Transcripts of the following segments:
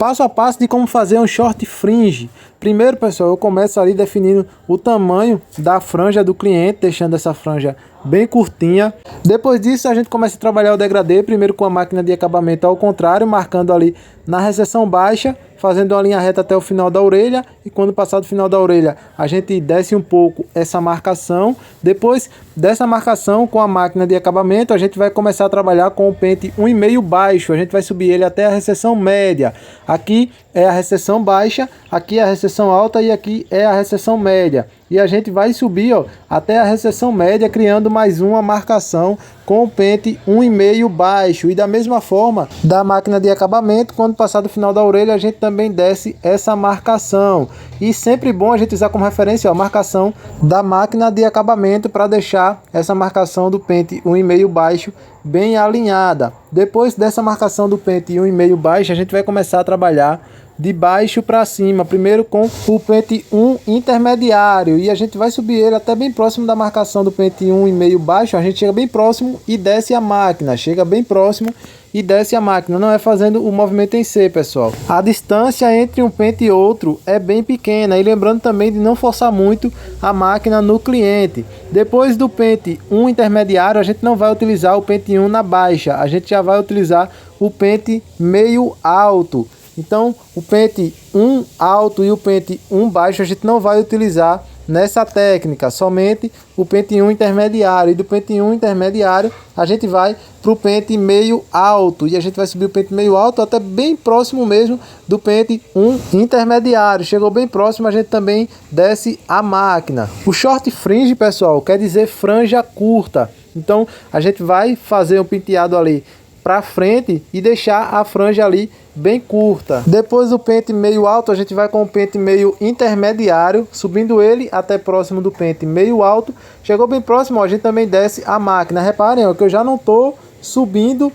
Passo a passo de como fazer um short fringe. Primeiro, pessoal, eu começo ali definindo o tamanho da franja do cliente, deixando essa franja bem curtinha. Depois disso, a gente começa a trabalhar o degradê, primeiro com a máquina de acabamento ao contrário, marcando ali na recessão baixa, fazendo uma linha reta até o final da orelha, e quando passar do final da orelha, a gente desce um pouco essa marcação. Depois dessa marcação com a máquina de acabamento, a gente vai começar a trabalhar com o pente 1,5 baixo, a gente vai subir ele até a recessão média. Aqui é a recessão baixa, aqui é a recessão alta e aqui é a recessão média. E a gente vai subir, ó, até a recessão média, criando mais uma marcação com o pente 1,5 baixo. E da mesma forma, da máquina de acabamento, quando passar do final da orelha, a gente também desce essa marcação. E sempre bom a gente usar como referência, ó, a marcação da máquina de acabamento para deixar essa marcação do pente 1,5 baixo bem alinhada. Depois dessa marcação do pente 1,5 baixo, a gente vai começar a trabalhar de baixo para cima, primeiro com o pente 1 intermediário, e a gente vai subir ele até bem próximo da marcação do pente 1,5 baixo. A gente chega bem próximo e desce a máquina, chega bem próximo e desce a máquina, não é fazendo o movimento em C, pessoal. A distância entre um pente e outro é bem pequena, e lembrando também de não forçar muito a máquina no cliente. Depois do pente 1 intermediário, a gente não vai utilizar o pente 1 na baixa, a gente já vai utilizar o pente meio alto. Então, o pente 1 alto e o pente 1 baixo a gente não vai utilizar nessa técnica, somente o pente 1 intermediário. E do pente 1 intermediário a gente vai para o pente meio alto, e a gente vai subir o pente meio alto até bem próximo mesmo do pente 1 intermediário. Chegou bem próximo, a gente também desce a máquina. O short fringe, pessoal, quer dizer franja curta. Então, a gente vai fazer um penteado ali para frente e deixar a franja ali bem curta. Depois do pente meio alto, a gente vai com o pente meio intermediário, subindo ele até próximo do pente meio alto. Chegou bem próximo, ó, a gente também desce a máquina. Reparem, ó, que eu já não estou subindo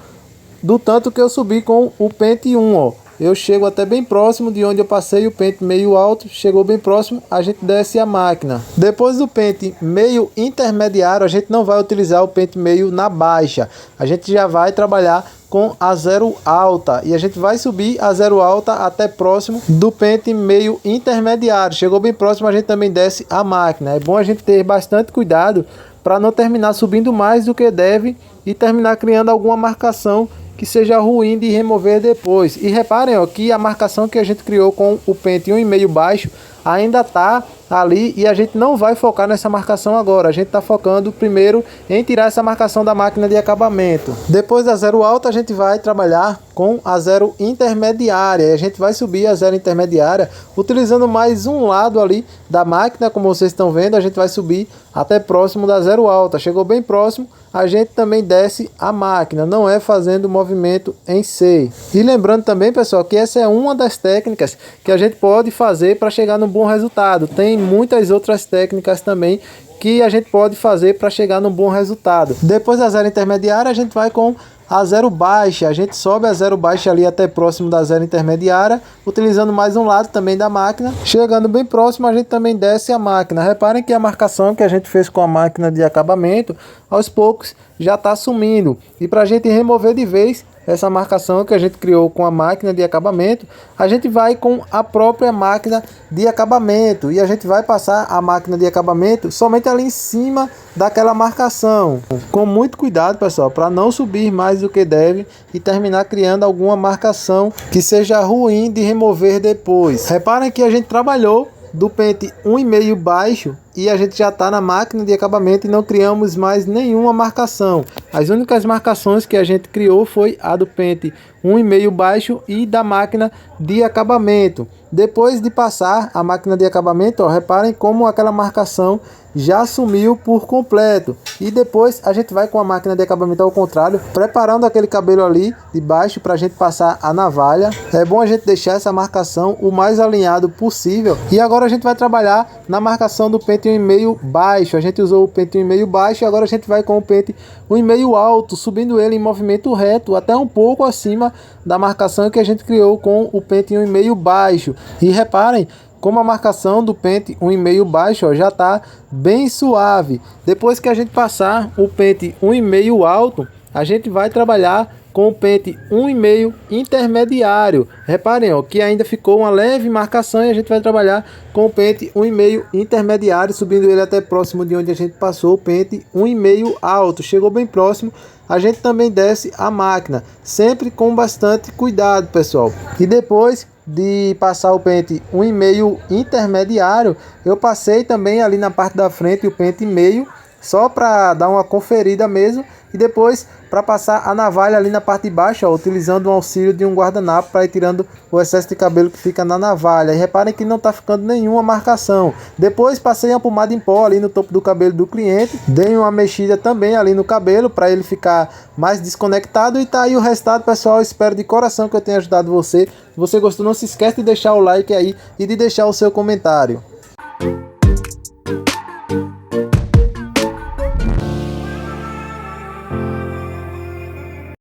do tanto que eu subi com o pente 1, ó. Eu chego até bem próximo de onde eu passei o pente meio alto, chegou bem próximo, a gente desce a máquina. Depois do pente meio intermediário, a gente não vai utilizar o pente meio na baixa. A gente já vai trabalhar com a zero alta, e a gente vai subir a zero alta até próximo do pente meio intermediário. Chegou bem próximo, a gente também desce a máquina. É bom a gente ter bastante cuidado para não terminar subindo mais do que deve e terminar criando alguma marcação que seja ruim de remover depois. E reparem, ó, que a marcação que a gente criou com o pente 1,5 baixo ainda está ali, e a gente não vai focar nessa marcação agora. A gente está focando primeiro em tirar essa marcação da máquina de acabamento. Depois da zero alta, a gente vai trabalhar com a zero intermediária, e a gente vai subir a zero intermediária utilizando mais um lado ali da máquina. Como vocês estão vendo, a gente vai subir até próximo da zero alta. Chegou bem próximo, a gente também desce a máquina, não é fazendo movimento em C. E lembrando também, pessoal, que essa é uma das técnicas que a gente pode fazer para chegar num bom resultado. Tem muitas outras técnicas também que a gente pode fazer para chegar num bom resultado. Depois da zero intermediária, a gente vai com a zero baixa. A gente sobe a zero baixa ali até próximo da zero intermediária, utilizando mais um lado também da máquina. Chegando bem próximo, a gente também desce a máquina. Reparem que a marcação que a gente fez com a máquina de acabamento, aos poucos já está sumindo. E para a gente remover de vez essa marcação que a gente criou com a máquina de acabamento, a gente vai com a própria máquina de acabamento, e a gente vai passar a máquina de acabamento somente ali em cima daquela marcação, com muito cuidado, pessoal, para não subir mais do que deve e terminar criando alguma marcação que seja ruim de remover depois. Reparem que a gente trabalhou do pente 1,5 baixo e a gente já está na máquina de acabamento e não criamos mais nenhuma marcação. As únicas marcações que a gente criou foi a do pente 1,5 baixo e da máquina de acabamento. Depois de passar a máquina de acabamento, ó, reparem como aquela marcação já sumiu por completo. E depois a gente vai com a máquina de acabamento ao contrário, preparando aquele cabelo ali de baixo para a gente passar a navalha. É bom a gente deixar essa marcação o mais alinhado possível. E agora a gente vai trabalhar na marcação do pente 1,5 baixo. A gente usou o pente 1,5 baixo e agora a gente vai com o pente 1,5 alto, subindo ele em movimento reto até um pouco acima da marcação que a gente criou com o pente 1,5 baixo. E reparem como a marcação do pente 1,5 baixo, ó, já está bem suave. Depois que a gente passar o pente 1,5 alto, a gente vai trabalhar com o pente 1,5 intermediário. Reparem, ó, que ainda ficou uma leve marcação e a gente vai trabalhar com o pente 1,5 intermediário, subindo ele até próximo de onde a gente passou o pente 1,5 alto. Chegou bem próximo. A gente também desce a máquina, sempre com bastante cuidado, pessoal. E depois de passar o pente 1,5 intermediário, eu passei também ali na parte da frente o pente meio, só para dar uma conferida mesmo, e depois para passar a navalha ali na parte de baixo, ó, utilizando o auxílio de um guardanapo para ir tirando o excesso de cabelo que fica na navalha. E reparem que não está ficando nenhuma marcação. Depois passei a pomada em pó ali no topo do cabelo do cliente, dei uma mexida também ali no cabelo para ele ficar mais desconectado, e tá aí o resultado, pessoal. Espero de coração que eu tenha ajudado você. Se você gostou, não se esquece de deixar o like aí e de deixar o seu comentário.